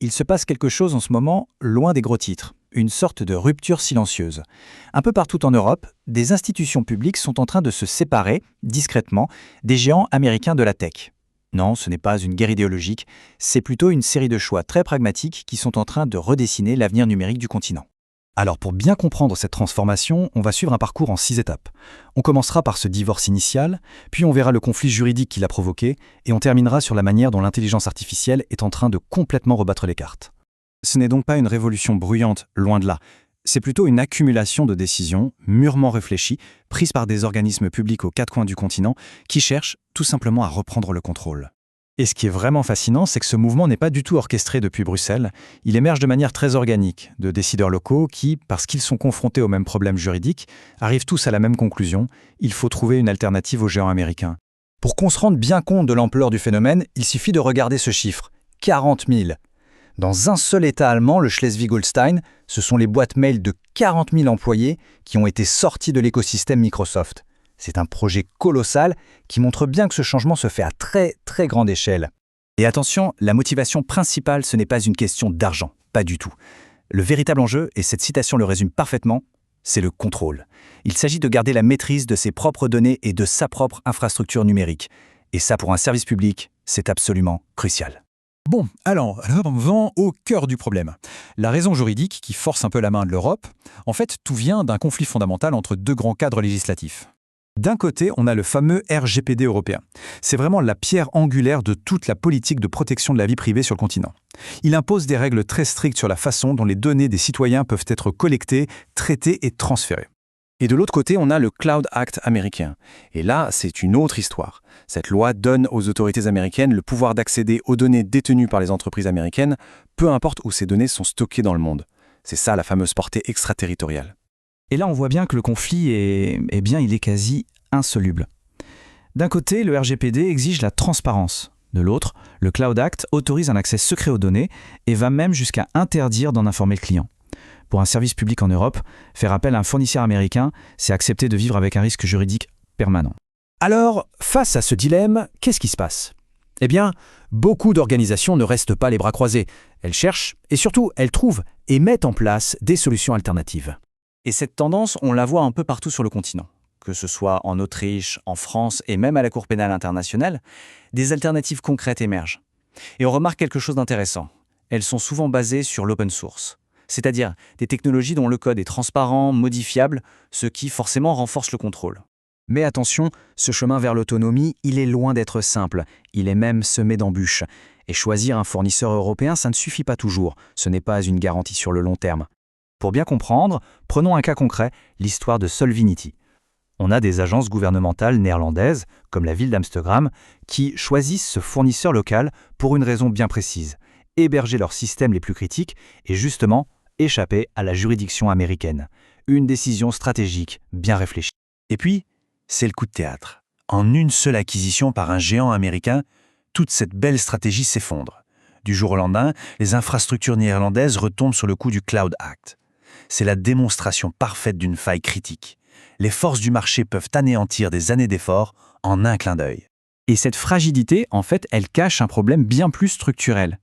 Il se passe quelque chose en ce moment loin des gros titres, une sorte de rupture silencieuse. Un peu partout en Europe, des institutions publiques sont en train de se séparer, discrètement, des géants américains de la tech. Non, ce n'est pas une guerre idéologique, c'est plutôt une série de choix très pragmatiques qui sont en train de redessiner l'avenir numérique du continent. Alors pour bien comprendre cette transformation, on va suivre un parcours en 6 étapes. On commencera par ce divorce initial, puis on verra le conflit juridique qui l'a provoqué, et on terminera sur la manière dont l'intelligence artificielle est en train de complètement rebattre les cartes. Ce n'est donc pas une révolution bruyante, loin de là. C'est plutôt une accumulation de décisions mûrement réfléchies, prises par des organismes publics aux 4 coins du continent, qui cherchent tout simplement à reprendre le contrôle. Et ce qui est vraiment fascinant, c'est que ce mouvement n'est pas du tout orchestré depuis Bruxelles. Il émerge de manière très organique, de décideurs locaux qui, parce qu'ils sont confrontés aux mêmes problèmes juridiques, arrivent tous à la même conclusion: il faut trouver une alternative aux géants américains. Pour qu'on se rende bien compte de l'ampleur du phénomène, il suffit de regarder ce chiffre, 40 000. Dans un seul État allemand, le Schleswig-Holstein, ce sont les boîtes mail de 40 000 employés qui ont été sortis de l'écosystème Microsoft. C'est un projet colossal qui montre bien que ce changement se fait à très très grande échelle. Et attention, la motivation principale, ce n'est pas une question d'argent, pas du tout. Le véritable enjeu, et cette citation le résume parfaitement, c'est le contrôle. Il s'agit de garder la maîtrise de ses propres données et de sa propre infrastructure numérique. Et ça, pour un service public, c'est absolument crucial. Bon, alors revenons au cœur du problème. La raison juridique qui force un peu la main de l'Europe, en fait, tout vient d'un conflit fondamental entre 2 grands cadres législatifs. D'un côté, on a le fameux RGPD européen. C'est vraiment la pierre angulaire de toute la politique de protection de la vie privée sur le continent. Il impose des règles très strictes sur la façon dont les données des citoyens peuvent être collectées, traitées et transférées. Et de l'autre côté, on a le Cloud Act américain. Et là, c'est une autre histoire. Cette loi donne aux autorités américaines le pouvoir d'accéder aux données détenues par les entreprises américaines, peu importe où ces données sont stockées dans le monde. C'est ça la fameuse portée extraterritoriale. Et là, on voit bien que le conflit il est quasi insoluble. D'un côté, le RGPD exige la transparence. De l'autre, le Cloud Act autorise un accès secret aux données et va même jusqu'à interdire d'en informer le client. Pour un service public en Europe, faire appel à un fournisseur américain, c'est accepter de vivre avec un risque juridique permanent. Alors, face à ce dilemme, qu'est-ce qui se passe? Eh bien, beaucoup d'organisations ne restent pas les bras croisés. Elles cherchent et surtout, elles trouvent et mettent en place des solutions alternatives. Et cette tendance, on la voit un peu partout sur le continent. Que ce soit en Autriche, en France et même à la Cour pénale internationale, des alternatives concrètes émergent. Et on remarque quelque chose d'intéressant. Elles sont souvent basées sur l'open source, c'est-à-dire des technologies dont le code est transparent, modifiable, ce qui forcément renforce le contrôle. Mais attention, ce chemin vers l'autonomie, il est loin d'être simple. Il est même semé d'embûches. Et choisir un fournisseur européen, ça ne suffit pas toujours. Ce n'est pas une garantie sur le long terme. Pour bien comprendre, prenons un cas concret, l'histoire de Solvinity. On a des agences gouvernementales néerlandaises, comme la ville d'Amsterdam, qui choisissent ce fournisseur local pour une raison bien précise: héberger leurs systèmes les plus critiques et justement échapper à la juridiction américaine. Une décision stratégique bien réfléchie. Et puis, c'est le coup de théâtre. En une seule acquisition par un géant américain, toute cette belle stratégie s'effondre. Du jour au lendemain, les infrastructures néerlandaises retombent sur le coup du Cloud Act. C'est la démonstration parfaite d'une faille critique. Les forces du marché peuvent anéantir des années d'efforts en un clin d'œil. Et cette fragilité, en fait, elle cache un problème bien plus structurel.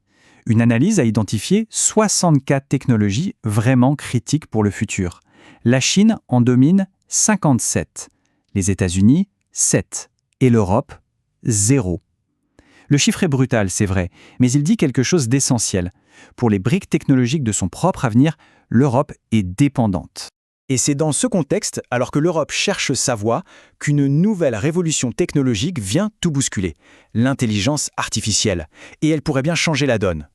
Une analyse a identifié 64 technologies vraiment critiques pour le futur. La Chine en domine 57, les États-Unis 7 et l'Europe 0. Le chiffre est brutal, c'est vrai, mais il dit quelque chose d'essentiel. Pour les briques technologiques de son propre avenir, l'Europe est dépendante. Et c'est dans ce contexte, alors que l'Europe cherche sa voie, qu'une nouvelle révolution technologique vient tout bousculer: l'intelligence artificielle. Et elle pourrait bien changer la donne.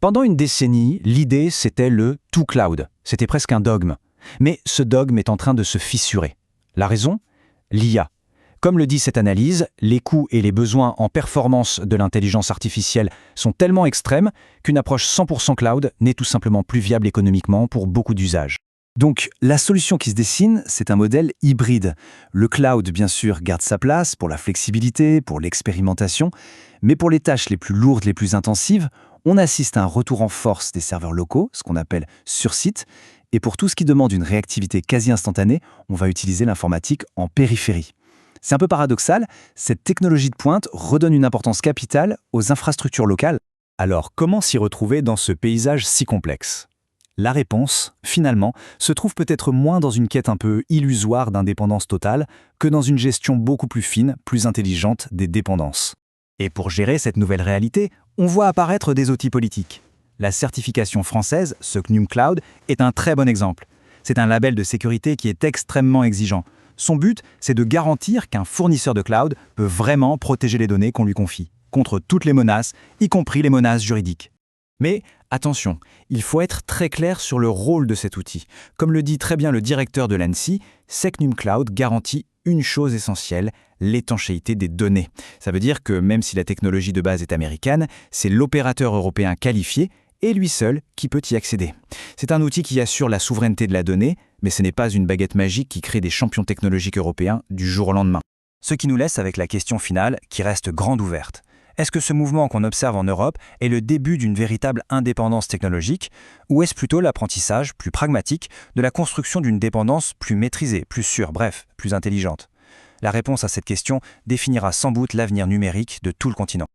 Pendant une décennie, l'idée, c'était le « tout cloud ». C'était presque un dogme. Mais ce dogme est en train de se fissurer. La raison? L'IA. Comme le dit cette analyse, les coûts et les besoins en performance de l'intelligence artificielle sont tellement extrêmes qu'une approche 100% cloud n'est tout simplement plus viable économiquement pour beaucoup d'usages. Donc, la solution qui se dessine, c'est un modèle hybride. Le cloud, bien sûr, garde sa place pour la flexibilité, pour l'expérimentation, mais pour les tâches les plus lourdes, les plus intensives, on assiste à un retour en force des serveurs locaux, ce qu'on appelle sur site, et pour tout ce qui demande une réactivité quasi instantanée, on va utiliser l'informatique en périphérie. C'est un peu paradoxal, cette technologie de pointe redonne une importance capitale aux infrastructures locales. Alors, comment s'y retrouver dans ce paysage si complexe? La réponse, finalement, se trouve peut-être moins dans une quête un peu illusoire d'indépendance totale que dans une gestion beaucoup plus fine, plus intelligente des dépendances. Et pour gérer cette nouvelle réalité, on voit apparaître des outils politiques. La certification française, ce CNUM Cloud, est un très bon exemple. C'est un label de sécurité qui est extrêmement exigeant. Son but, c'est de garantir qu'un fournisseur de cloud peut vraiment protéger les données qu'on lui confie, contre toutes les menaces, y compris les menaces juridiques. Mais attention, il faut être très clair sur le rôle de cet outil. Comme le dit très bien le directeur de l'ANSSI, CNUM Cloud garantit une chose essentielle, l'étanchéité des données. Ça veut dire que même si la technologie de base est américaine, c'est l'opérateur européen qualifié et lui seul qui peut y accéder. C'est un outil qui assure la souveraineté de la donnée, mais ce n'est pas une baguette magique qui crée des champions technologiques européens du jour au lendemain. Ce qui nous laisse avec la question finale qui reste grande ouverte. Est-ce que ce mouvement qu'on observe en Europe est le début d'une véritable indépendance technologique, ou est-ce plutôt l'apprentissage plus pragmatique de la construction d'une dépendance plus maîtrisée, plus sûre, bref, plus intelligente? La réponse à cette question définira sans doute l'avenir numérique de tout le continent.